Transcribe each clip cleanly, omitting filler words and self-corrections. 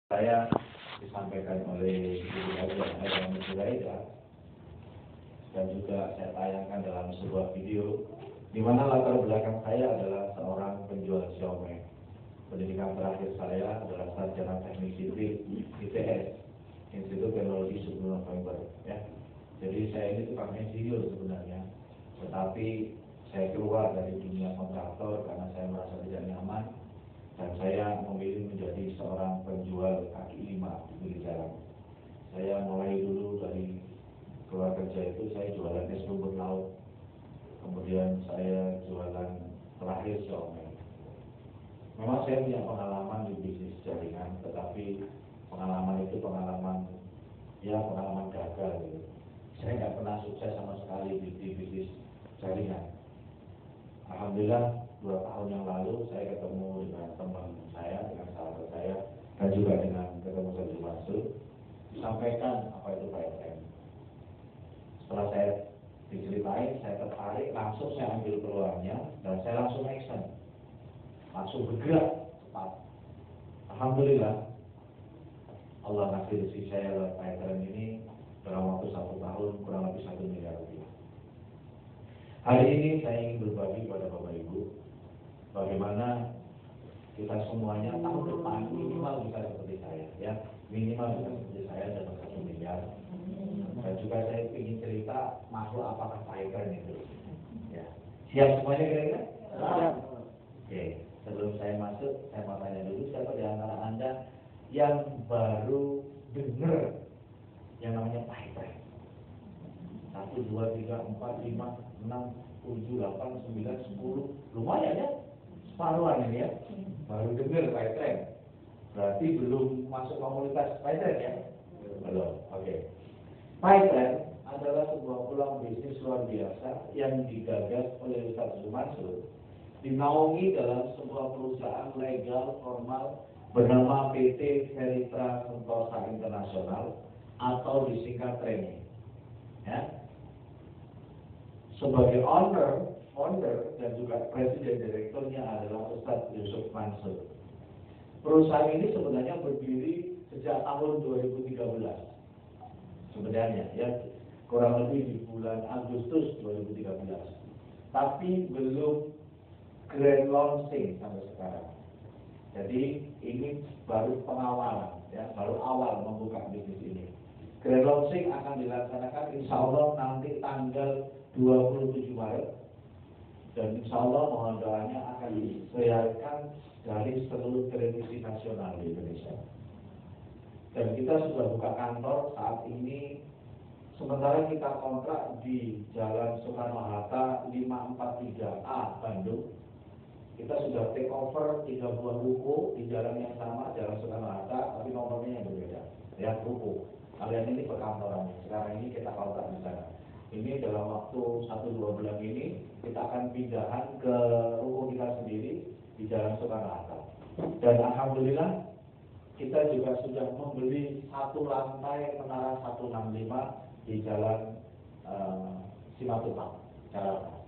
Saya disampaikan oleh Ibu Haja Mujuraida dan juga saya tayangkan dalam sebuah video di mana latar belakang saya adalah seorang penjual siomay. Pendidikan terakhir saya adalah sarjana teknik sipil ITS, Institut Teknologi 10 November. Ya. Jadi saya ini tukang insinyur sebenarnya, tetapi saya keluar dari dunia kontraktor karena saya merasa tidak nyaman. Dan saya memilih menjadi seorang penjual kaki lima di pinggir jalan. Saya mulai dulu dari keluar kerja itu saya jualan es rumput laut. Kemudian saya jualan terakhir siomay. Memang saya punya pengalaman di bisnis jaringan, tetapi pengalaman itu pengalaman gagal. Gitu. Saya nggak pernah sukses sama sekali di bisnis jaringan. Alhamdulillah 2 tahun yang lalu saya ketemu dengan teman saya, dengan sahabat saya, dan juga dengan ketemu Sergio Mansur, disampaikan apa itu PSM. Setelah saya diceritain, saya tertarik, langsung saya ambil peluangnya dan saya langsung action, langsung bergerak cepat. Alhamdulillah, Allah ngasih rezeki saya lewat PSM ini dalam waktu 1 tahun kurang lebih 1 miliar rupiah. Hari ini saya ingin berbagi kepada Bapak Ibu bagaimana kita semuanya tahun depan minimal bisa seperti saya, ya, minimal bisa seperti saya dapat 1 miliar. Dan juga saya ingin cerita masuk apakah Python itu, ya. Siap semuanya kira-kira? Siap. Oke, sebelum saya masuk, saya mau tanya dulu siapa di antara Anda yang baru dengar yang namanya Python? 1, 2, 3, 4, 5, 6, 7, 8, 9, 10, lumayan ya, separuhan ini ya, baru dengar Python, berarti belum masuk komunitas Python ya? Belum, oke. Python adalah sebuah peluang bisnis luar biasa yang digagas oleh Ustaz Mansur, dinaungi dalam sebuah perusahaan legal formal bernama PT Veritra Sentosa Internasional atau disingkat TRENI. Ya. Sebagai founder dan juga presiden direkturnya adalah Ustaz Yusuf Mansur. Perusahaan ini sebenarnya berdiri sejak tahun 2013. Sebenarnya ya, kurang lebih di bulan Agustus 2013. Tapi belum grand launching sampai sekarang. Jadi ini baru pengawalan, ya, baru awal membuka bisnis ini. Grand launching akan dilaksanakan insya Allah nanti tanggal 27 Maret dan insya Allah mohon doanya akan disiarkan dari seluruh televisi nasional di Indonesia. Dan kita sudah buka kantor saat ini, sementara kita kontrak di Jalan Soekarno-Hatta 543A Bandung. Kita sudah take over 3 buah ruko di jalan yang sama, Jalan Soekarno-Hatta, tapi nomornya yang berbeda, ya, ruko. Kalian ini perkantorannya, sekarang ini kita kontrak di sana. Ini dalam waktu 1-2 bulan ini kita akan pindahan ke ruko kita sendiri di Jalan Soekarno-Hatta. Dan alhamdulillah kita juga sudah membeli 1 lantai menara 165 di Jalan Simatupang, Jakarta.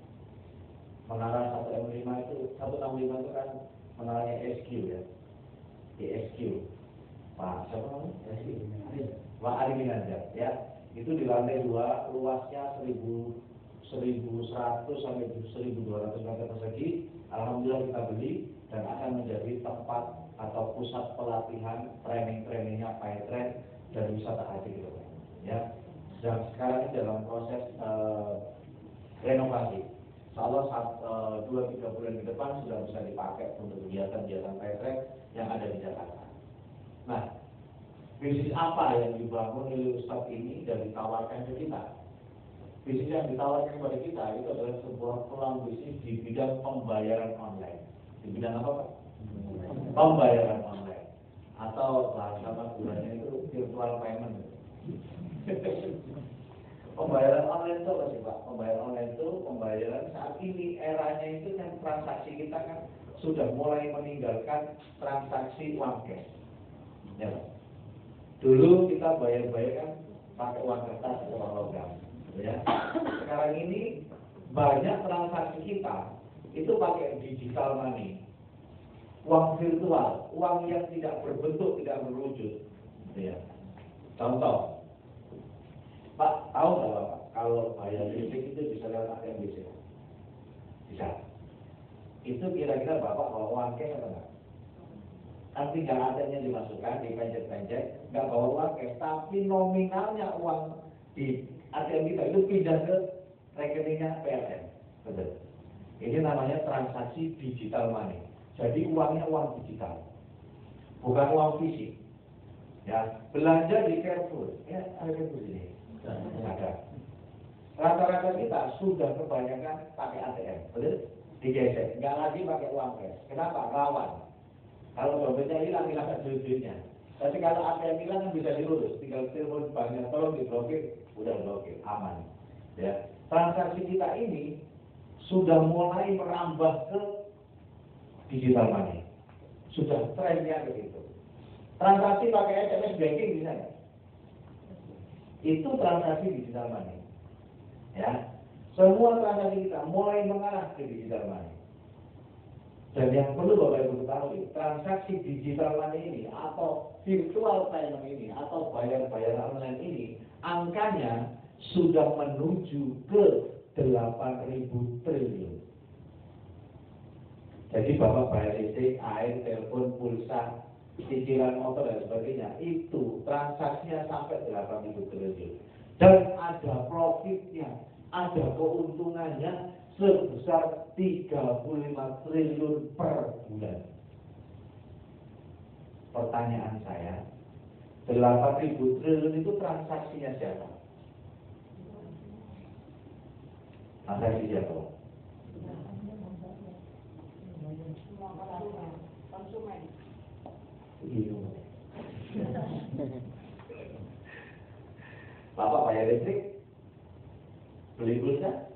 Menara 165 itu kan menaranya SQ ya, di SQ. Pak siapa namanya? SQ. Pak Ari Ginanjar ya. Itu di lantai 2, luasnya 1.100 sampai 1.200 meter persegi. Alhamdulillah kita beli dan akan menjadi tempat atau pusat pelatihan training-trainingnya Python dan wisata haji gitu ya. Dan sekarang ini dalam proses renovasi. Insyaallah 2-3 bulan ke depan sudah bisa dipakai untuk kegiatan-kegiatan Python yang ada di Jakarta. Nah, bisnis apa yang dibangun oleh Ustadz ini dan ditawarkan ke kita? Bisnis yang ditawarkan kepada kita itu adalah sebuah peluang bisnis di bidang pembayaran online. Di bidang apa Pak? Pembayaran online. Atau bahasa Maduranya itu virtual payment. Pembayaran online itu apa sih Pak? Pembayaran online itu pembayaran saat ini eranya itu kan transaksi kita kan sudah mulai meninggalkan transaksi uang cash. Ya Pak. Dulu kita bayar-bayar kan pakai uang kertas atau uang logam, ya. Sekarang ini banyak transaksi kita itu pakai digital money. uang virtual, uang yang tidak berbentuk, tidak berwujud. Ya. Contoh, Pak, tahu nggak Pak, kalau bayar listrik itu bisa lewat ATM BCA? Bisa. Itu kira-kira Bapak bawa uang cash atau enggak? Kan tinggal ATM-nya dimasukkan, dipencet-pencet, nggak bawa uang cash, tapi nominalnya uang di ATM kita itu pindah ke rekeningnya PLN. Betul. Ini namanya transaksi digital money. Jadi uangnya uang digital, bukan uang fisik. Ya, belanja di Carrefour, ya ada Carrefour ini, ada. Rata-rata kita sudah kebanyakan pakai ATM, betul? Digesek, nggak lagi pakai uang cash. Kenapa? Rawan. Kalau dompetnya hilang duitnya. Tapi kalau ATM hilang kan bisa diurus, tinggal telepon banknya, tolong diblokir, udah blokir, aman. Ya, transaksi kita ini sudah mulai merambah ke digital money, sudah trennya begitu. Transaksi pakai SMS banking bisa nggak? Itu transaksi digital money. Ya, semua transaksi kita mulai mengarah ke digital money. Dan yang perlu Bapak Ibu ketahui, transaksi digital money ini atau virtual payment ini atau bayar-bayar online ini, angkanya sudah menuju ke 8.000 triliun. Jadi Bapak bayar listrik, air, telepon, pulsa, cicilan motor dan sebagainya, itu transaksinya sampai 8.000 triliun. Dan ada profitnya, ada keuntungannya sebesar 35 triliun per bulan. Pertanyaan saya, 8.000 triliun itu transaksinya siapa? Transaksi siapa? Konsumen. Iya. Bapak bayar listrik, beli pulsa,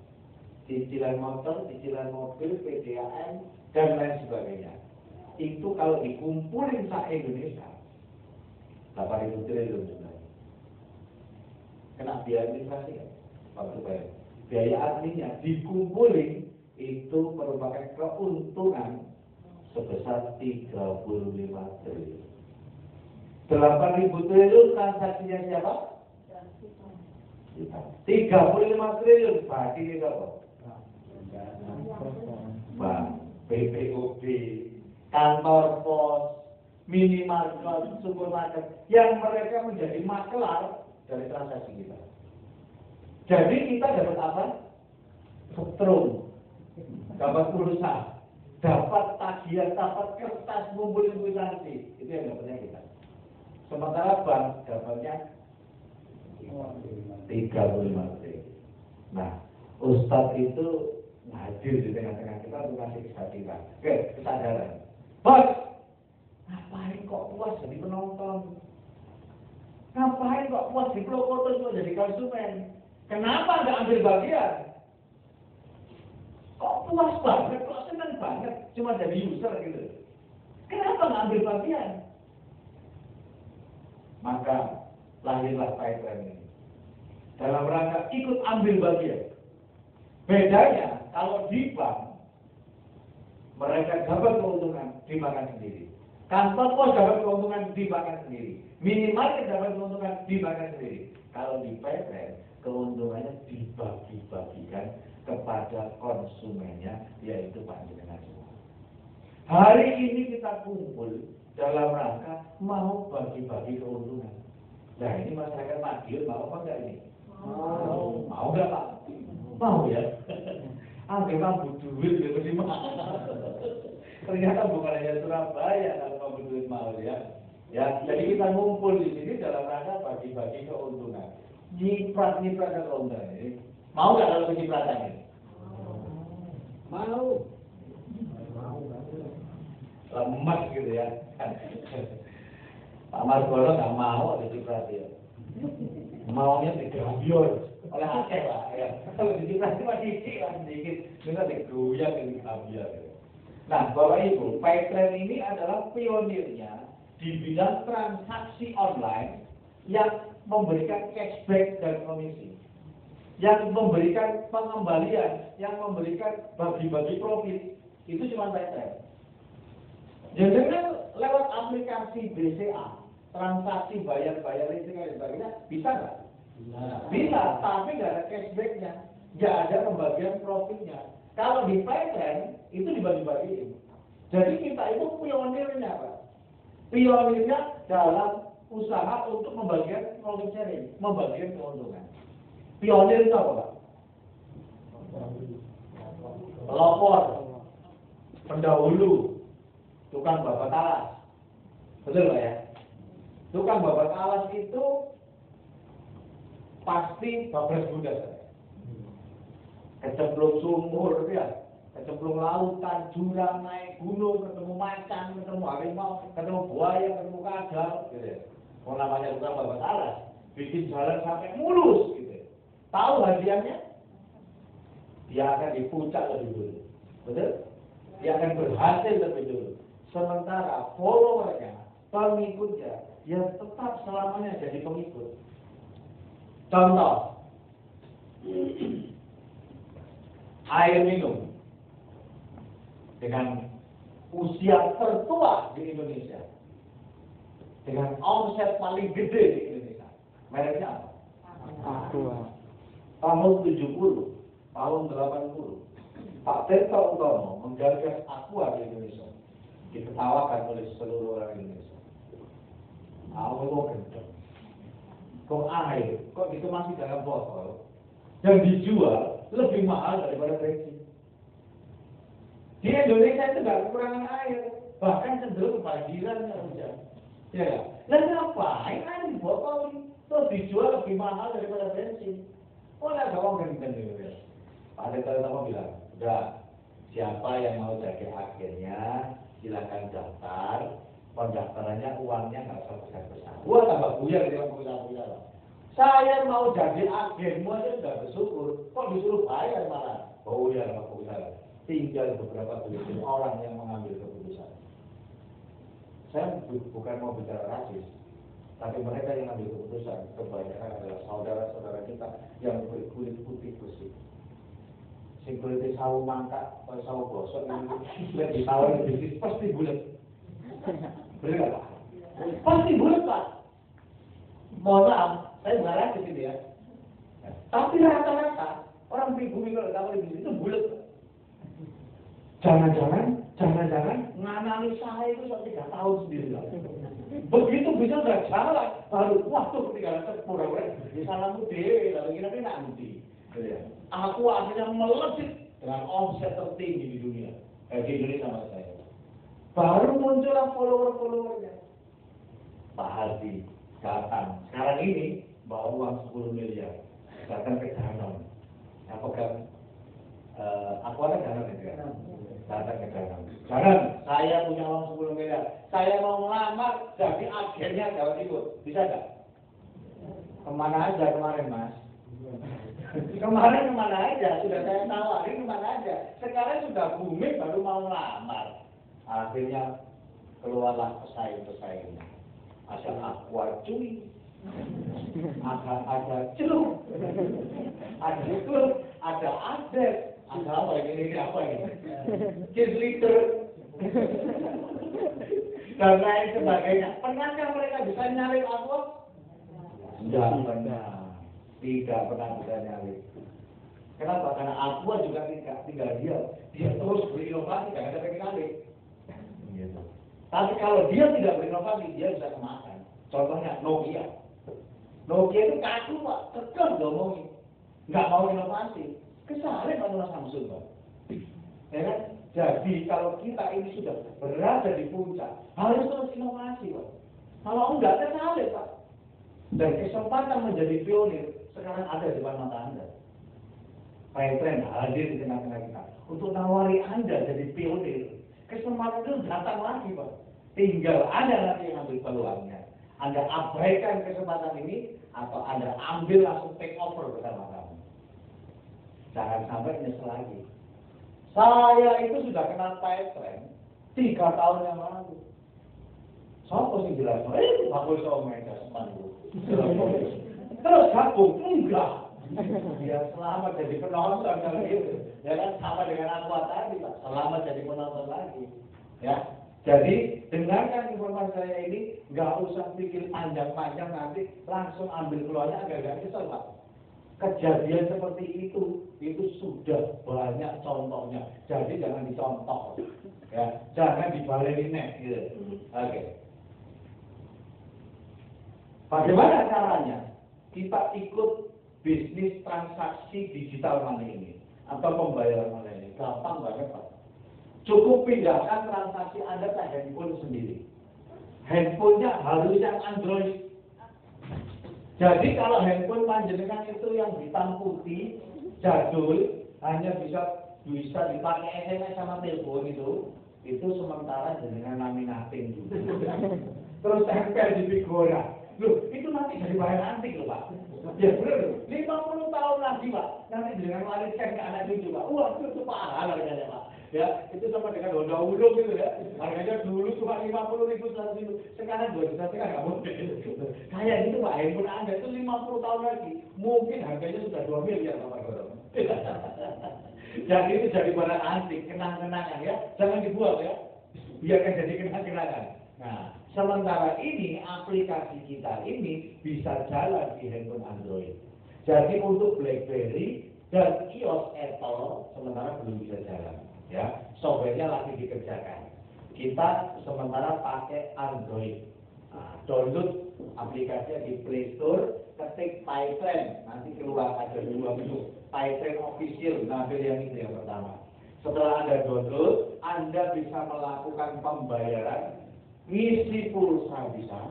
cicilan motor, cicilan mobil, PDAM, dan lain sebagainya. Itu kalau dikumpulin se-Indonesia, 8.000 triliun sebenarnya. Kena biaya administrasi kan? Waktu bayar. Biaya adminnya dikumpulin itu merupakan keuntungan sebesar 35 triliun. 8.000 triliun transaksinya siapa? 35 triliun berarti ini apa? Bank, BPOB, kantor pos, minimarket, supermarket, yang mereka menjadi makelar dari transaksi kita. Jadi kita dapat apa? Setrum, dapat pulsa, dapat tagihan, dapat kertas, ngumpulin kwitansi, itu yang dapatnya kita. Sementara bank dapatnya 35 triliun. Nah, Ustadz itu hadir di tengah-tengah kita untuk ngasih kesadaran. Bos, ngapain kok puas jadi penonton? Ngapain kok puas di foto semua jadi konsumen? Kenapa nggak ambil bagian? Kok puas banget, kok senang banget cuma jadi user gitu? Kenapa nggak ambil bagian? Maka lahirlah Paytrend ini dalam rangka ikut ambil bagian. Bedanya kalau di bank mereka dapat keuntungan dimakan sendiri, kantor pos dapat keuntungan dimakan sendiri, minimarket dapat keuntungan dimakan sendiri. Kalau di Paytrend keuntungannya dibagi-bagikan kepada konsumennya, yaitu panjenengan semua. Hari ini kita kumpul dalam rangka mau bagi-bagi keuntungan. Nah ini masyarakat Madiun mau apa enggak ini? Mau enggak Pak? Mau ya? Angger mampu duit ya mesti mau. Ternyata bukan hanya Surabaya kalau mampu duit mau ya. Ya, jadi kita ngumpul di sini dalam rangka bagi-bagi keuntungan. Nyiprat keuntungan ini. Mau enggak kalau pencipratan ini? Mau. Lemas gitu ya. Pak Margono nggak mau ada ciprati ya. Maunya digambior oleh akeh lah ya. Kalau di ciprati masih dikit lah sedikit, kita digoyang ini gambior. Nah, Bapak Ibu, Paytrend ini adalah pionirnya di bidang transaksi online yang memberikan cashback dan komisi, yang memberikan pengembalian, yang memberikan bagi-bagi profit. Itu cuma Paytrend. Jadi kan lewat aplikasi BCA, transaksi bayar listrik dan sebagainya, bisa nggak? Bisa, tapi nggak ada cashbacknya, nggak ada pembagian profitnya. Kalau di PayTrend itu dibagi-bagiin. Jadi kita itu pionirnya, Pak. Pionirnya dalam usaha untuk membagikan profit sharing, membagikan keuntungan. Pionir itu apa, Pak? Pelopor, pendahulu, tukang babat alas. Betul, Pak ya? Tukang babat alas itu pasti bablas Buddha. Kecemplung sumur, ya. Kecemplung lautan, jurang, naik gunung, ketemu macan, ketemu harimau, ketemu buaya, ketemu kadal, gitu ya. Mau namanya tukang babat alas, bikin jalan sampai mulus, gitu. Tahu hadiahnya? Dia akan di puncak lebih dulu, betul? Dia akan berhasil lebih dulu. Sementara followernya, pengikutnya, dia tetap selamanya jadi pengikut. Contoh, air minum dengan usia tertua di Indonesia, dengan omset paling gede di Indonesia, mereknya apa? Aqua. Tahun 70, tahun 80, Pak Tirta Utomo menggagas Aqua di Indonesia, diketawakan oleh seluruh orang Indonesia. Aku gendeng. Kok air, kok dikemas dalam botol dan dijual lebih mahal daripada bensin. Di Indonesia itu nggak kekurangan air, bahkan cenderung kebanjiran hujan. Ya, lalu ngapain air di botol ini terus dijual lebih mahal daripada bensin? Oh, nggak gampang gendeng gitu ya. Pak Tirta Utomo bilang, udah, siapa yang mau jadi agennya silakan daftar. Pendaftarannya uangnya nggak usah besar-besar. Gua tambah buyar di dalam pengusaha-pengusaha. Saya mau jadi agenmu aja sudah bersyukur. Kok disuruh bayar malah? Buyar sama pengusaha. Tinggal beberapa puluh orang yang mengambil keputusan. Saya bukan mau bicara rasis, tapi mereka yang ambil keputusan kebanyakan adalah saudara-saudara kita yang berkulit putih bersih. Sing kulitnya sawo mangkak, sawo gosok, lebih tahu lebih pasti bulat. Benar nggak, Pak? Pasti bulat, Pak. Mohon maaf, saya bukan di sini ya. Tapi rata-rata orang pribumi kalau tahu di sini itu bulat. Jangan-jangan nganalisa itu sampai 3 tahun sendiri. Begitu bisa udah jalan, baru waktu ketika pura-pura di salamu dewe, lalu kira-kira nanti. Aku akhirnya melejit dengan omset tertinggi di dunia, di Indonesia sama saya. Baru muncullah follower-followernya. Pak Hadi datang. Sekarang ini bawa uang 10 miliar. Datang ke Danone. Yang pegang aku ada Danone juga. Datang ke Danone. Jangan, saya punya uang 10 miliar. Saya mau melamar jadi agennya Jawa Timur. Bisa nggak? Kemana aja kemarin, Mas? Kemarin kemana aja? Sudah saya tawarin kemana aja. Sekarang sudah booming baru mau melamar. Akhirnya keluarlah pesaing-pesaingnya. Ada Aqua cuy, ada celuk, ada celuk, ada adet, ada apa ini apa ini? Kids leader dan lain sebagainya. Pernahkah mereka bisa nyari Aqua? Tidak pernah bisa nyari. Kenapa? Karena Aqua juga tinggal dia terus berinovasi, karena ada pengen gitu. Tapi kalau dia tidak berinovasi, dia bisa kemakan. Contohnya Nokia. Nokia itu kaku, Pak, kekeh ngomongin, nggak mau inovasi. Kesalin sama Samsung, Pak. Ya kan? Jadi kalau kita ini sudah berada di puncak, harus terus inovasi, Pak. Kalau enggak, kesalin, Pak. Dan kesempatan menjadi pionir sekarang ada di depan mata Anda. PayTrend hadir di tengah-tengah kita untuk nawari Anda jadi pionir. Kesempatan itu datang lagi, Pak. Tinggal Anda nanti yang ambil peluangnya. Anda abaikan kesempatan ini atau Anda ambil langsung take over bersama kami. Jangan sampai nyesel lagi. Saya itu sudah kenal PayTrend 3 tahun yang lalu. Siapa sih jelas? Aku sama mereka sepanjang. Terus gabung enggak? Ya selamat jadi penonton kalau gitu. Ya kan sama dengan aku tadi, Pak. Selamat jadi penonton lagi. Ya. Jadi dengarkan informasi saya ini, nggak usah pikir panjang-panjang nanti langsung ambil keluarnya agak-agak kesel Pak. Kejadian seperti itu sudah banyak contohnya. Jadi jangan dicontoh, ya, jangan dibalerin gitu. Oke. Bagaimana caranya? Kita ikut bisnis transaksi digital money ini atau pembayaran money ini, gampang banget Pak. Cukup pindahkan transaksi Anda ke handphone sendiri. Handphonenya harus yang Android. Jadi kalau handphone panjenengan itu yang hitam putih, jadul, hanya bisa dipakai SMS sama telepon itu sementara jenengan laminating dulu. Terus tempel di figura. Loh, itu nanti jadi barang antik loh Pak. Ya benar loh, 50 tahun lagi Pak, nanti jenengan wariskan ke anak cucu Pak. Wah, itu parah harganya Pak. Ya, itu sama dengan Honda Uno gitu ya. Harganya dulu cuma 50.000, 100.000, sekarang 2 juta kan nggak mungkin. Kayak gitu Pak, handphone Anda itu 50 tahun lagi, mungkin harganya sudah 2 miliar Pak Goro. Jadi itu jadi barang antik, kenang-kenangan ya, jangan dibuang ya. Biarkan jadi kenang-kenangan. Nah, sementara ini aplikasi kita ini bisa jalan di handphone Android. Jadi untuk BlackBerry dan iOS Apple sementara belum bisa jalan. Ya, softwarenya lagi dikerjakan. Kita sementara pakai Android. Nah, download aplikasinya di Play Store, ketik Python, nanti keluar ada 2 menu. Python official, nah yang itu yang pertama. Setelah Anda download, Anda bisa melakukan pembayaran, ngisi pulsa bisa,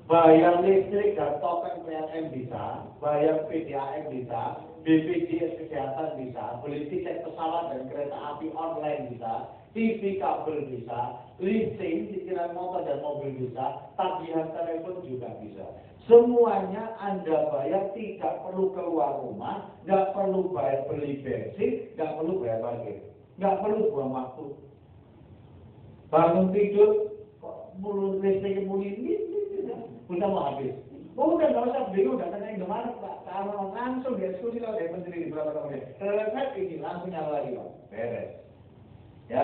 bayar listrik dan token PLN bisa, bayar PDAM bisa, BPJS Kesehatan bisa, beli tiket pesawat dan kereta api online bisa, TV kabel bisa, leasing, cicilan motor dan mobil bisa, tagihan telepon juga bisa. Semuanya Anda bayar, tidak perlu keluar rumah, nggak perlu bayar beli bensin, nggak perlu bayar parkir, nggak perlu buang waktu. Bangun tidur, kok mulut listriknya bunyi, udah mau habis. Udah nggak usah bingung, nggak tanya gimana Pak. Kalau langsung diskusi kalau dari menteri di berapa tahun selesai ini langsung nyala lagi Pak, beres. Ya,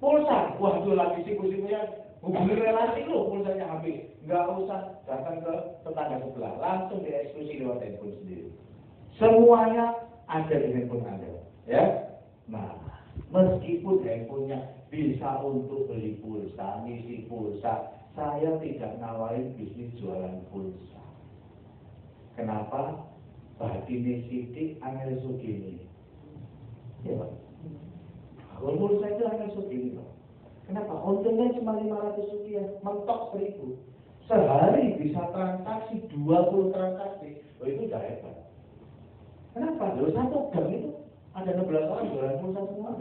pulsa, waduh lagi siku-sikunya hubungi relasi lu, pulsanya habis. Nggak usah datang ke tetangga sebelah, langsung dieksekusi lewat handphone sendiri. Semuanya ada di handphone Anda, ya. Nah, meskipun handphonenya bisa untuk beli pulsa, ngisi pulsa, saya tidak nawarin bisnis jualan pulsa. Kenapa? Batinnya Siti Angel Sugini. Ya Pak. Kalau pulsa itu Angel Sugini Pak. Kenapa? Untungnya cuma 500 rupiah, mentok 1.000. Sehari bisa transaksi 20 transaksi. Oh itu udah hebat. Kenapa? Loh, satu gang itu ada 16 orang jualan pulsa semua.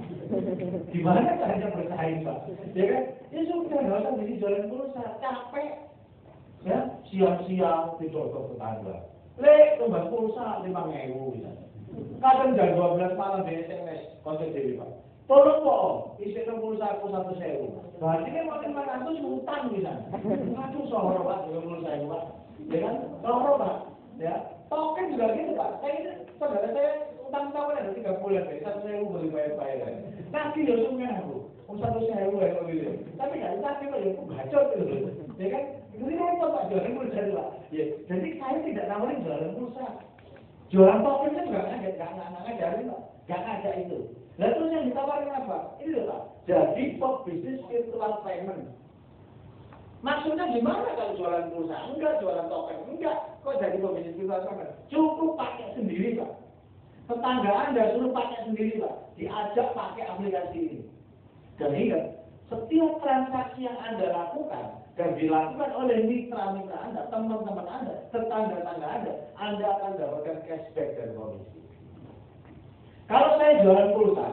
Gimana caranya bersaing Pak? Ya kan? Ya sudah, nggak usah jadi jualan pulsa, capek. Ya, siang-siang dicocok tetangga. Kembang pulsa 5.000 misalnya. Kadang jam 12 malam di SMS konten TV Pak. Tolong Pak, isi pulsa aku 1.000. Berarti kan mau 500 utang misalnya. Aduh sohor Pak, 20.000 Pak. Ya kan? Sohor Pak. Ya, token juga gitu Pak. Saya ini saudara saya utang tahun ada 3 bulan deh, 1.000 beli bayar-bayar. Nanti ya sungai aku, 1.000 ya beli. Tapi nggak usah kita ya, bacot gitu. Ya kan? Ini repot Pak, jualan pulsa Pak. Ya, jadi saya tidak nawarin jualan pulsa. Jualan token kan nggak ngajarin Pak, nggak ada itu. Lalu terus yang ditawarin apa? Ini loh Pak, jadi bisnis virtual payment. Maksudnya gimana kalau jualan pulsa? Enggak, jualan token? Enggak. Kok jadi bisnis virtual payment? Cukup pakai sendiri Pak. Tetangga Anda suruh pakai sendiri Pak. Diajak pakai aplikasi ini. Dan ingat, setiap transaksi yang Anda lakukan dan dilakukan oleh mitra-mitra Anda, teman-teman Anda, tetangga-tetangga Anda akan dapatkan cashback dari komisi. Kalau saya jualan pulsa,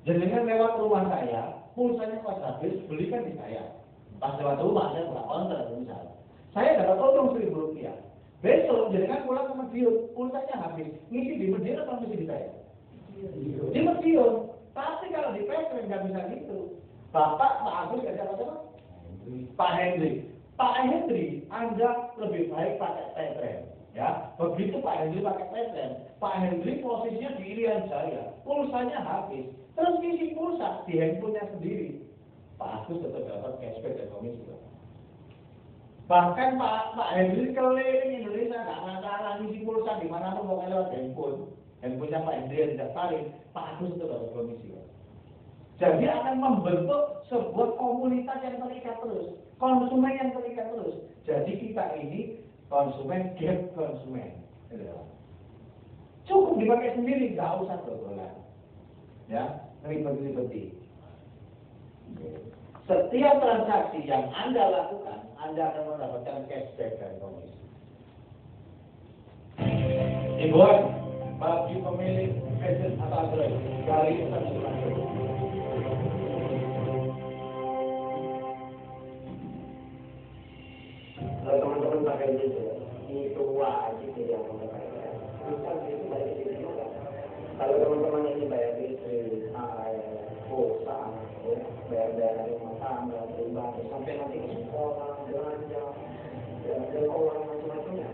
jenengan lewat rumah saya, pulsanya pas habis, belikan di saya. Pas lewat rumah saya buka konter misalnya. Saya dapat untung 1.000 rupiah. Besok jenengan pulang ke Madiun, pulsanya habis. Ngisi di Madiun atau ngisi di saya? Di Madiun. Tapi kalau di Petren nggak bisa gitu. Bapak, Pak Agus, nggak siapa-siapa? Pak Hendri. Pak Hendri, Anda lebih baik pakai Petren. Ya, begitu Pak Hendri pakai Petren, Pak Hendri posisinya di Irian Jaya, pulsanya habis. Terus ngisi pulsa di handphonenya sendiri. Pak Agus tetap dapat cashback dan komisi. Bahkan Pak Hendri keliling Indonesia nggak masalah ngisi pulsa di mana pun mau lewat handphone. Handphonenya Pak Hendri yang didaftarin, Pak Agus tetap dapat komisi. Jadi akan membentuk sebuah komunitas yang terikat terus, konsumen yang terikat terus. Jadi kita ini konsumen get konsumen. Cukup dipakai sendiri, nggak usah dodolan. Ya, ribet-ribet. Setiap transaksi yang Anda lakukan, Anda akan mendapatkan cashback dari komisi. Himbauan bagi pemilik gadget atau Android, kali ini kita bisa langsung. Kalau teman-teman pakai itu wajib yang memakai. Bukan itu bayar listrik juga. Kalau teman-teman ini bayar listrik, air, pulsa, bayar rumah tangga, pribadi, sampai nanti ke sekolah, belanja, dan orang macam-macamnya.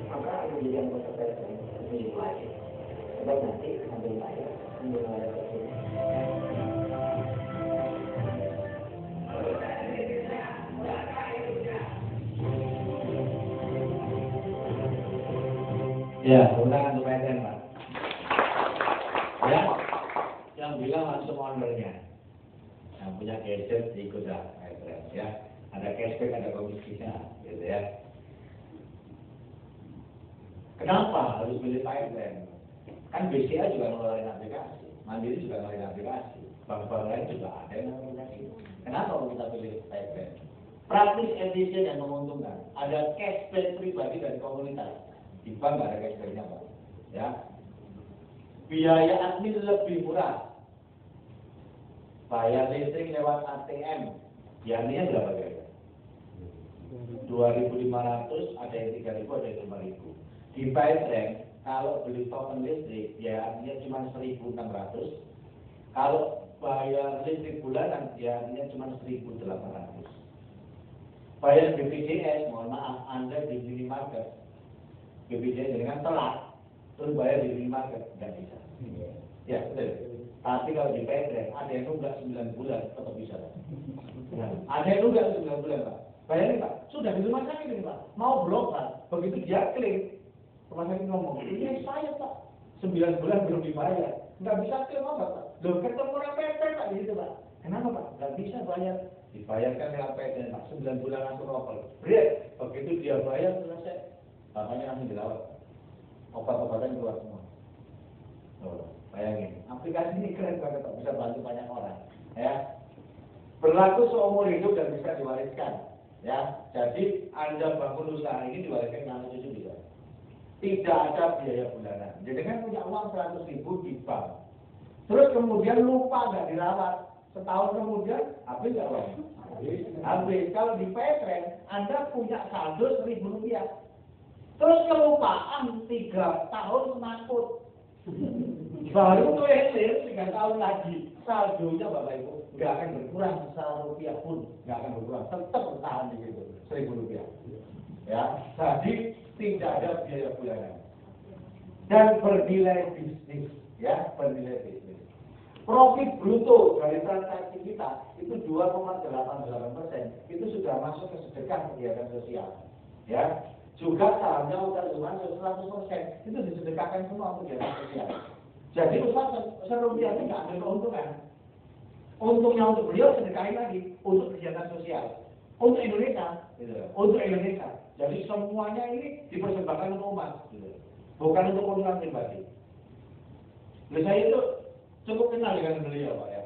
Maka menjadi anggota PSN ini wajib. Sebab nanti sambil bayar tersebut. Ya, undangan untuk PSN, Pak. Ya, yang bilang langsung ownernya. Yang punya gadget ikut dah, ya. Ada cashback, ada komisinya, gitu ya. Kenapa harus pilih PSN? Kan BCA juga ngeluarin aplikasi, Mandiri juga ngeluarin aplikasi, bank-bank lain juga ada yang ngeluarin aplikasi. Kenapa kita pilih PSN? Praktis efisien yang menguntungkan. Ada cashback pribadi dari komunitas. Di bank nggak ada cashbacknya, Pak. Ya. Biaya admin lebih murah. Bayar listrik lewat ATM. Biayanya berapa kira-kira? 2.500, ada yang 3.000, ada yang 5.000. Di PSN, kalau beli token listrik, biayanya cuma 1.600. Kalau bayar listrik bulanan, biayanya cuma 1.800. Bayar BPJS, mohon maaf, Anda di minimarket. BPJS dengan telat, terus bayar di minimarket, nggak bisa. Ya, betul. Tapi kalau di PSN, ada yang nunggak 9 bulan, tetap bisa. Ada yang nunggak 9 bulan, Pak. Bayangin, Pak, sudah di rumah sakit ini, Pak. Mau berobat, begitu dia klaim, rumah sakit ngomong, ini saya, Pak. 9 bulan belum dibayar. Nggak bisa klaim obat, Pak. Loh, ketemu orang PSN, Pak, di situ, Pak. Kenapa, Pak? Nggak bisa bayar. Dibayarkan lewat PSN, Pak. 9 bulan langsung oper. Break. Begitu dia bayar, selesai. Bapaknya langsung dirawat. Obat-obatan keluar semua. Oh, bayangin. Aplikasi ini keren banget, Pak. Bisa bantu banyak orang. Ya. Berlaku seumur hidup dan bisa diwariskan. Ya. Jadi Anda bangun usaha ini diwariskan ke anak cucu juga. Tidak ada biaya bulanan. Jadi kan punya uang 100.000 di bank. Terus kemudian lupa nggak dirawat. Setahun kemudian habis nggak uang? Habis. Kalau di PSN, Anda punya saldo 1.000 rupiah. Terus kelupaan 3 tahun nakut. Baru tuh 3 tahun lagi. Saldonya Bapak Ibu nggak akan berkurang Rp1 pun. Nggak akan berkurang. Tetap bertahan di situ. Rp1.000. Ya. Jadi tidak ada biaya bulanan. Dan bernilai bisnis. Ya. Bernilai bisnis. Profit bruto dari transaksi kita itu 2,88%. Itu sudah masuk ke sedekah kegiatan sosial. Ya. Juga sahamnya Hotel Zuman 100%. Itu disedekahkan semua untuk kegiatan sosial. Jadi usaha Rp1 nggak ambil keuntungan. Untungnya untuk beliau sedekahin lagi untuk kegiatan sosial. Untuk Indonesia. Untuk Indonesia. Jadi semuanya ini dipersembahkan untuk umat. Bukan untuk keuntungan pribadi. Saya itu cukup kenal dengan beliau, Pak ya.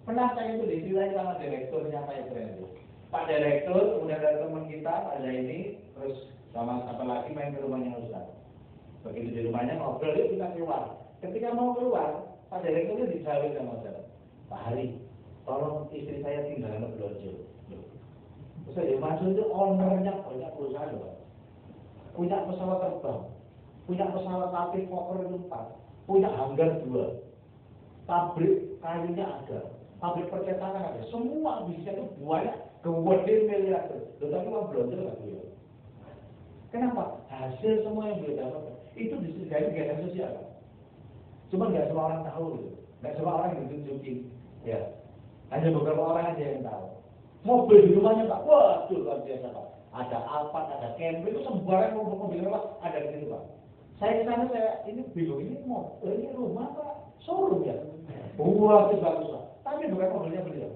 Pernah saya itu diceritain sama direkturnya Pak itu. Pak Direktur, kemudian ada teman kita, Pak Zaini, terus sama apa lagi main ke rumahnya Ustaz. Begitu di rumahnya ngobrol, yuk kita keluar. Ketika mau keluar, Pak Direkturnya dijawab sama Ustaz. Pak Hari, tolong istri saya tinggal di Blonjo. Terus saya masuk itu ownernya banyak perusahaan, Pak. Punya pesawat terbang, punya pesawat latih Fokker 4, punya hanggar 2, pabrik kayunya ada, pabrik percetakan ada, semua bisa itu banyak, gede miliar. Tetapi Pak Blonjo nggak punya. Kenapa? Hasil semua yang beliau dapat itu disediakan kegiatan sosial. Cuma nggak semua orang tahu, nggak semua orang yang ditunjukin. Ya. Hanya beberapa orang aja yang tahu. Mobil di rumahnya Pak, waduh luar biasa Pak. Ada Alphard, ada Camry, itu sembarang mobil mewah ada di situ Pak. Saya kesana ini bingung, ini mobil, ini rumah Pak, showroom ya. Wah, itu bagus Pak. Tapi bukan mobilnya beliau.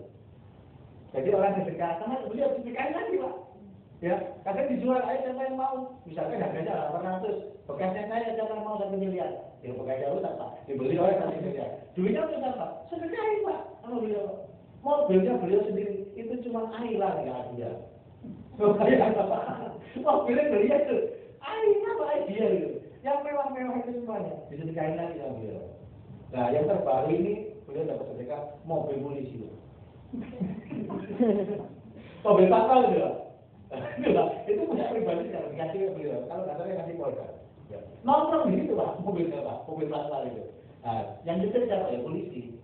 Jadi orang dekat sama beliau diberikan lagi Pak. Ya, kadang dijual aja siapa yang mau. Misalkan harganya 800, bekasnya saya siapa yang mau 1 miliar. Ya bekasnya rusak Pak, dibeli oleh 1 miliar. Duitnya besar Pak, sedekah Pak sama beliau. Mobilnya beliau sendiri itu cuma airan ya dia. Mobilnya beliau itu airan Pak dia gitu. Yang mewah-mewah itu semuanya disedekahin lagi sama beliau. Nah yang terbaru ini beliau dapat sedekah mobil polisi. Mobil patral itu Pak. Itu punya pribadi yang dikasih ke beliau. Kalau katanya kasih Polda. Ya. Nongkrong di situ Pak, mobilnya Pak, mobil patral itu. Nah, yang dicari siapa ya polisi.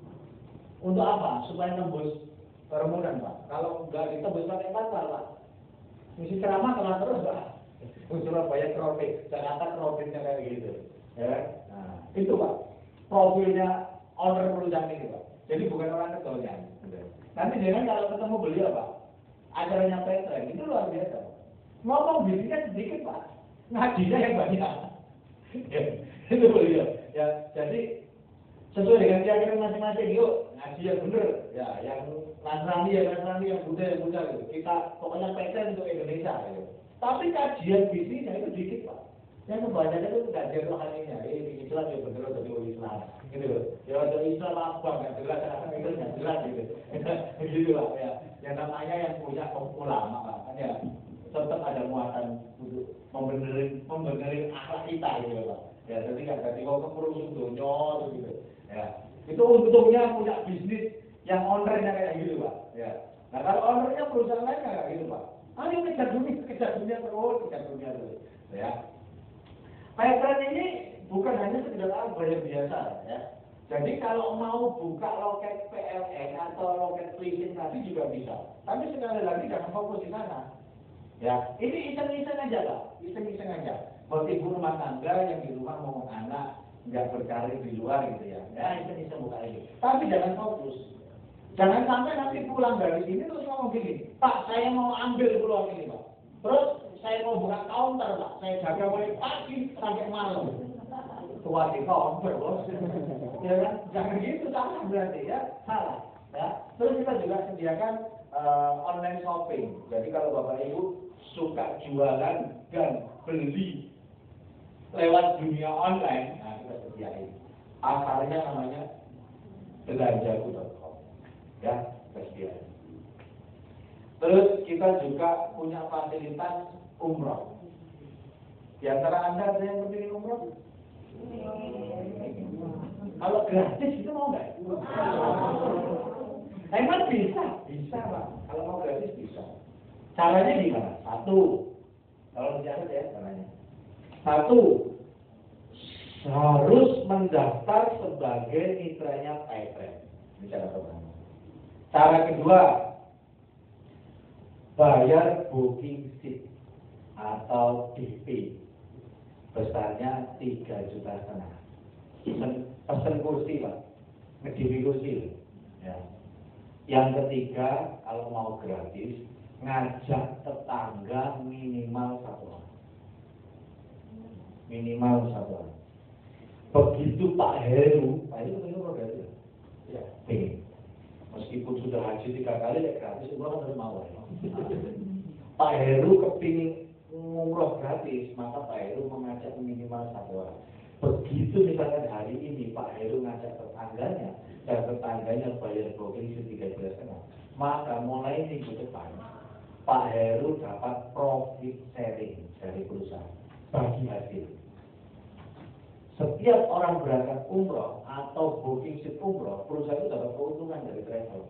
Untuk apa? Supaya tembus kerumunan Pak. Kalau enggak ditembus pakai patral Pak. Misi ceramah telah terus Pak. Surabaya crowded, Jakarta crowdednya kayak gitu. Ya. Nah, itu Pak. Profilnya owner perusahaan ini Pak. Jadi bukan orang ketuanya. Nanti jangan kalau ketemu beliau Pak. Acaranya Petra itu luar biasa. Ngomong bisnisnya sedikit Pak, ngajinya yang banyak. Ya, itu beliau. Ya, jadi sesuai dengan keyakinan masing-masing. Yuk ngaji yang benar. Ya, yang Nasrani yang Buddha gitu. Kita pokoknya Petra untuk Indonesia. Gitu. Tapi kajian bisnisnya itu dikit Pak. Yang kebanyakan itu kajian rohaninya. Ini Islam ya benar jadi Islam. Gitu loh. Ya jadi Islam apa nggak jelas, itu nggak jelas gitu. Begitu Pak ya. Yang namanya yang punya ulama Pak, ya tetap ada muatan untuk membenerin akhlak kita gitu Pak. Ya jadi nggak jadi mau keperluan dunia gitu. Ya itu untungnya punya bisnis yang ownernya kayak gitu Pak. Ya. Nah kalau ownernya perusahaan lain kayak gitu Pak. Ayo kejar dunia terus. Ya. Pattern ini bukan hanya sekedar bayar biasa ya. Jadi kalau mau buka loket PLN atau loket leasing tadi juga bisa. Tapi sekali lagi jangan fokus di sana. Ya, ini iseng-iseng aja lah, iseng-iseng aja. Buat ibu rumah tangga yang di rumah mau anak nggak berkarir di luar gitu ya. Ya iseng-iseng buka ini. Tapi jangan fokus. Jangan sampai nanti pulang dari sini terus ngomong gini, Pak saya mau ambil peluang ini Pak. Terus saya mau buka counter Pak, saya jaga mulai pagi sampai malam. Tua di counter bos. Ya kan? Jangan gitu, salah berarti ya, salah. Ya. Terus kita juga sediakan online shopping. Jadi kalau Bapak Ibu suka jualan dan beli lewat dunia online, nah kita sediain. Asalnya namanya belanjaku.com. Ya, kita sediain. Terus kita juga punya fasilitas umroh. Di antara Anda ada yang memilih umroh? Kalau gratis itu mau nggak? Emang bisa Pak. Kalau mau gratis bisa. Caranya gimana? Satu, kalau dicatat ya caranya. Satu, harus mendaftar sebagai mitranya Pattern. Ini cara pertama. Cara kedua, bayar booking seat atau DP. Besarnya 3,5 juta. Pesen kursi Pak, ngediwi kursi. Ya. Yang ketiga, kalau mau gratis, ngajak tetangga minimal 1 orang. Minimal 1 orang. Begitu Pak Heru gratis. Ya, meskipun sudah haji 3 kali ya gratis, orang harus mau. Ya. Pak Heru kepingin umroh gratis, maka Pak Heru mengajak minimal 1 orang. Begitu misalkan hari ini Pak Heru ngajak tetangganya dan tetangganya bayar booking 3,5 juta, maka mulai minggu depan Pak Heru dapat profit sharing dari perusahaan bagi hasil. Setiap orang berangkat umroh atau booking seat umroh, perusahaan itu dapat keuntungan dari travel.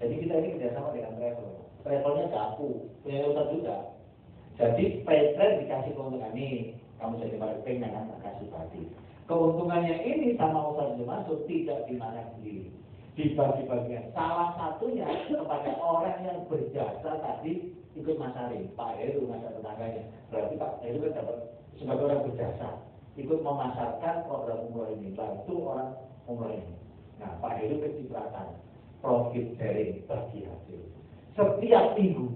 Jadi kita ini kerjasama dengan travel. Travelnya jago, punya utang juga. Jadi Pattern dikasih keuntungan nih, kamu jadi marketing yang akan kasih bagi. Keuntungannya ini sama usaha dimaksud tidak dimakan sendiri, dibagi-bagikan. Salah satunya kepada orang yang berjasa tadi ikut masarin, Pak Heru ngajak tetangganya. Berarti Pak Heru kan dapat sebagai orang berjasa, ikut memasarkan program umroh ini, bantu orang umroh ini. Nah Pak Heru kecipratan. profit sharing, bagi hasil. Setiap minggu.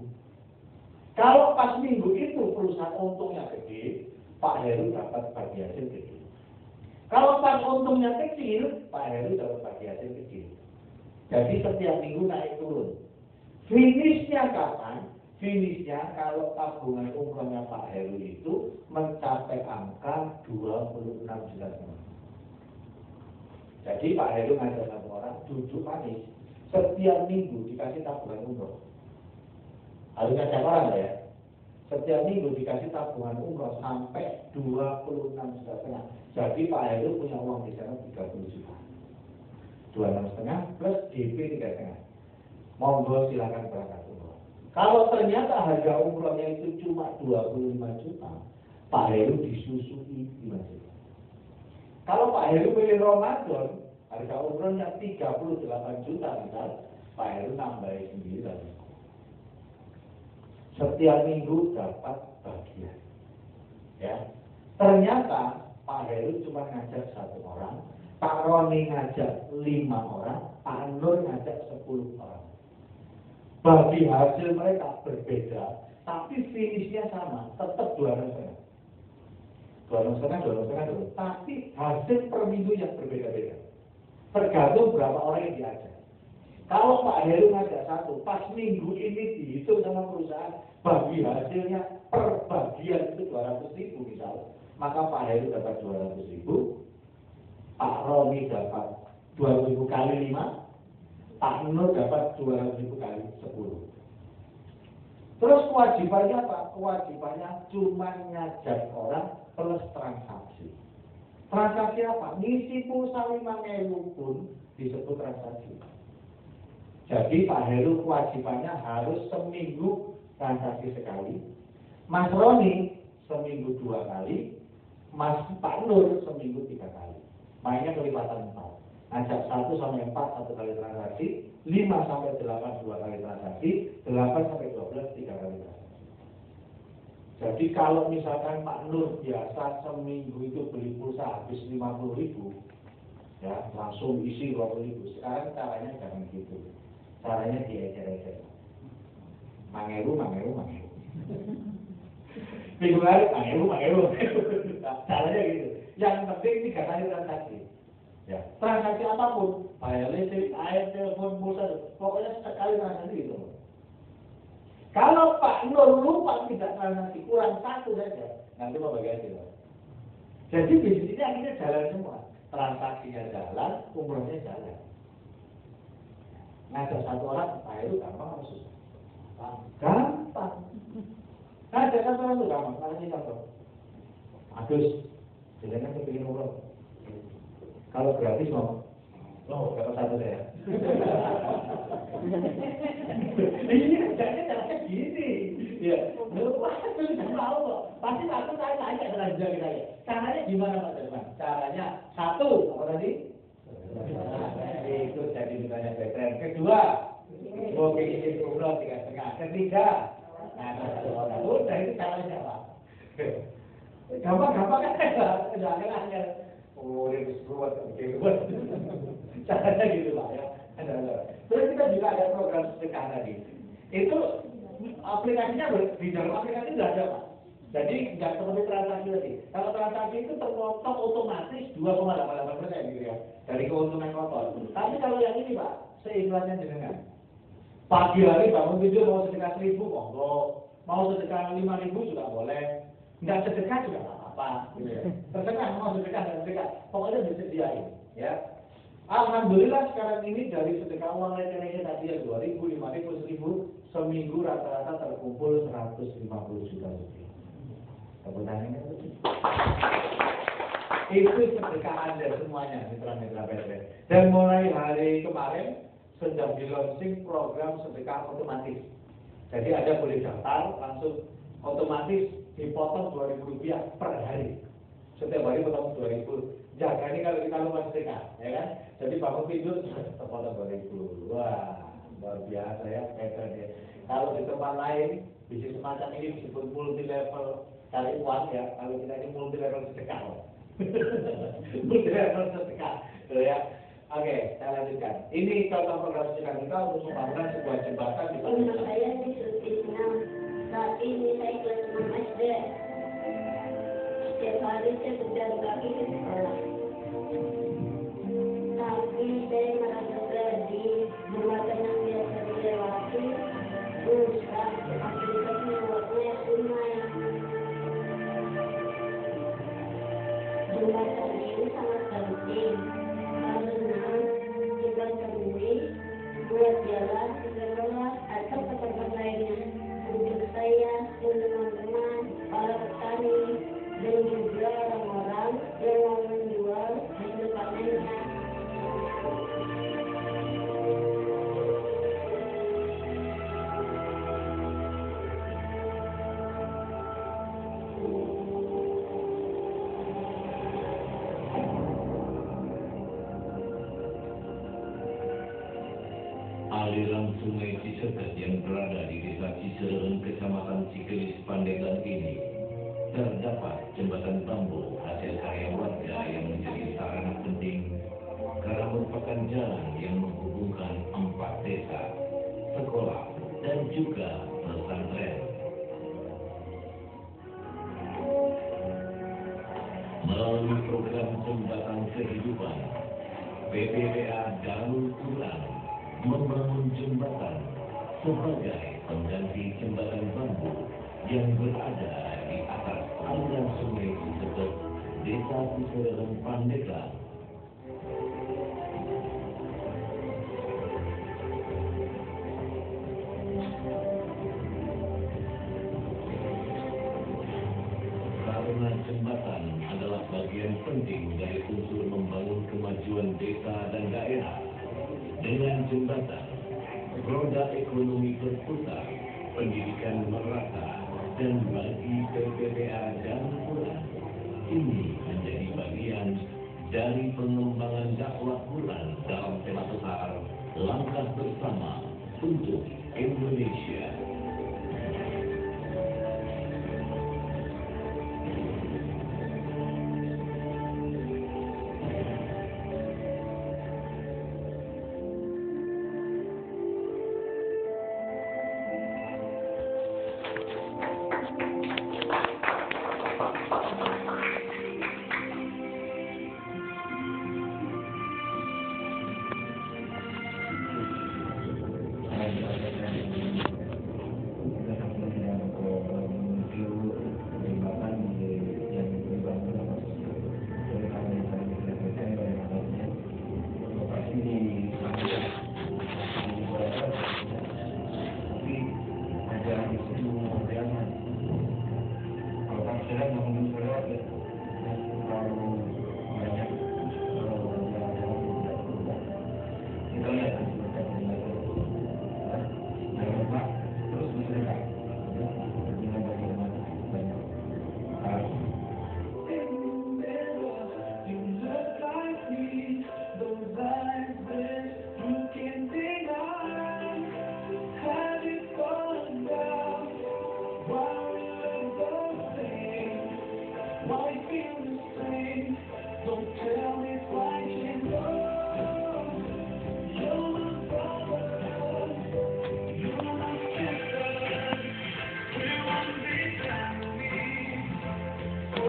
Kalau pas minggu itu perusahaan untungnya gede, Pak Heru dapat bagi hasil gede. Kalau pas untungnya kecil, Pak Heru dapat bagi hasil kecil. Jadi setiap minggu naik turun. Finishnya kapan? Finishnya kalau tabungan umrohnya Pak Heru itu mencapai angka 26 juta. Jadi Pak Heru ngajak satu orang duduk manis. Setiap minggu dikasih tabungan umroh. Harus ngajak orang ya. Setiap minggu dikasih tabungan umroh sampai 26 juta setengah. Jadi Pak Heru punya uang di sana 30 juta. 26,5 plus DP 3,5. Monggo silakan berangkat umroh. Kalau ternyata harga umrohnya itu cuma 25 juta, Pak Heru disusui 5 juta. Kalau Pak Heru pilih Ramadan, harga umrohnya 38 juta misal, Pak Heru nambahin 9. Setiap minggu dapat bagian. Ya. Ternyata Pak Heru cuma ngajak 1 orang, Pak Roni ngajak 5 orang, Pak Nur ngajak 10 orang. Bagi hasil mereka berbeda, tapi finishnya sama, tetap 26,5. 26,5, tapi hasil per minggunya berbeda-beda. Tergantung berapa orang yang diajak. Kalau Pak Heru ngajak 1, pas minggu ini dihitung sama perusahaan, bagi hasilnya per bagian itu 200.000 misalnya, maka Pak Heru dapat 200.000, Pak Roni dapat 2.000 kali 5, Pak Nur dapat 200.000 kali 10. Terus kewajibannya apa? Kewajibannya cuma ngajak orang plus transaksi. Transaksi apa? Ngisi pulsa 5.000 pun disebut transaksi. Jadi Pak Heru kewajibannya harus seminggu transaksi sekali. Mas Roni seminggu 2 kali. Mas Pak Nur seminggu 3 kali. Mainnya kelipatan 4. Ngajak 1 sampai 4 1 kali transaksi, 5 sampai 8 2 kali transaksi, 8 sampai 12 3 kali transaksi. Jadi kalau misalkan Pak Nur biasa seminggu itu beli pulsa habis 50.000, ya langsung isi 20.000. Sekarang caranya jangan gitu. Caranya diecer-ecer. Mangeru. Minggu lalu mangeru. Caranya gitu. Yang penting 3 kali transaksi. Ya, transaksi apapun, bayar listrik, air, telepon, pulsa, pokoknya sekali transaksi gitu. Kalau Pak Nur lupa tidak transaksi, kurang 1 saja, nanti mau bagi hasil. Jadi bisnis ini akhirnya jalan semua, transaksinya jalan, umrohnya jalan. Ngajak 1 orang, Pak itu gampang atau susah? Gampang. Ngajak 1 orang itu gampang, makanya contoh. Agus, jangan kepingin umroh. Kalau gratis mau, dapat 1 saya. Ini kerjanya caranya gini, ya. Wah, itu tahu kok. Pasti satu saya tanya terus saya. Caranya gimana Pak Derman? Caranya 1, apa tadi? Itu jadi ditanya veteran. Kedua, mau bikin umroh 3,5. Ketiga, udah itu caranya apa? Gampang kan? Jangan. Oh, dia buat. Caranya gitu Pak ya. Terus kita juga ada program sedekah tadi. Itu aplikasinya di dalam aplikasi sudah ada Pak. Jadi nggak seperti transaksi tadi. Kalau transaksi itu terpotong otomatis 2,88% gitu ya dari keuntungan kotor. Tapi kalau yang ini Pak, seikhlasnya jenengan. Pagi hari bangun tidur mau sedekah 1.000 monggo, mau sedekah 5.000 juga boleh. Nggak sedekah juga nggak apa-apa, gitu ya. Terserah mau sedekah dan sedekah, pokoknya disediain, ya. Alhamdulillah sekarang ini dari sedekah uang rekeningnya tadi ya 2.000, 5.000, 1.000 seminggu rata-rata terkumpul 150 juta rupiah. Kebetulannya itu sedekah Anda semuanya, mitra-mitra PT. Dan mulai hari kemarin sedang di launching program sedekah otomatis. Jadi Anda boleh daftar langsung otomatis dipotong 2.000 rupiah per hari. Setiap hari potong 2.000. Jaga ini kalau kita lupa sedekah, ya kan? Jadi bangun tidur terpotong 2.000. Wah, luar biasa ya, better ya. Kalau di tempat lain, bisnis semacam ini disebut multi level cari uang ya. Kalau kita ini multi level sedekah, multi level sedekah, ya. Oke, saya lanjutkan. Ini contoh program studi kita untuk membangun sebuah jembatan di Nama saya Nisrutina. Saat ini saya kelas 6 SD. Setiap hari saya berjalan kaki ke sekolah. Tapi saya merasa sedih. Jembatan yang biasa dilewati rusak akibat membuatnya sungai. Jembatan ini sangat penting karena jembatan ini buat jalan sekolah atau ke tempat lainnya. Untuk saya dan teman-teman, para petani, dan juga orang-orang yang mau menjual hasil panennya. Aliran Sungai Cisetet yang berada di Desa Cisereng, Kecamatan Cikelis, Pandeglang ini terdapat jembatan bambu hasil karya warga yang menjadi sarana penting karena merupakan jalan yang menghubungkan 4 desa, sekolah, dan juga pesantren. Melalui program Jembatan Kehidupan, PPBA Darul Quran membangun jembatan sebagai pengganti jembatan bambu yang berada di atas aliran Sungai Cisetet, Desa Cisereng, Pandeglang. Karena jembatan adalah bagian penting dari unsur membangun kemajuan desa dan daerah. Dengan jembatan, roda ekonomi berputar, pendidikan merata, dan bagi PPBA dan Quran, ini menjadi bagian dari pengembangan dakwah Quran dalam tema besar Langkah Bersama untuk Indonesia. Kalau kan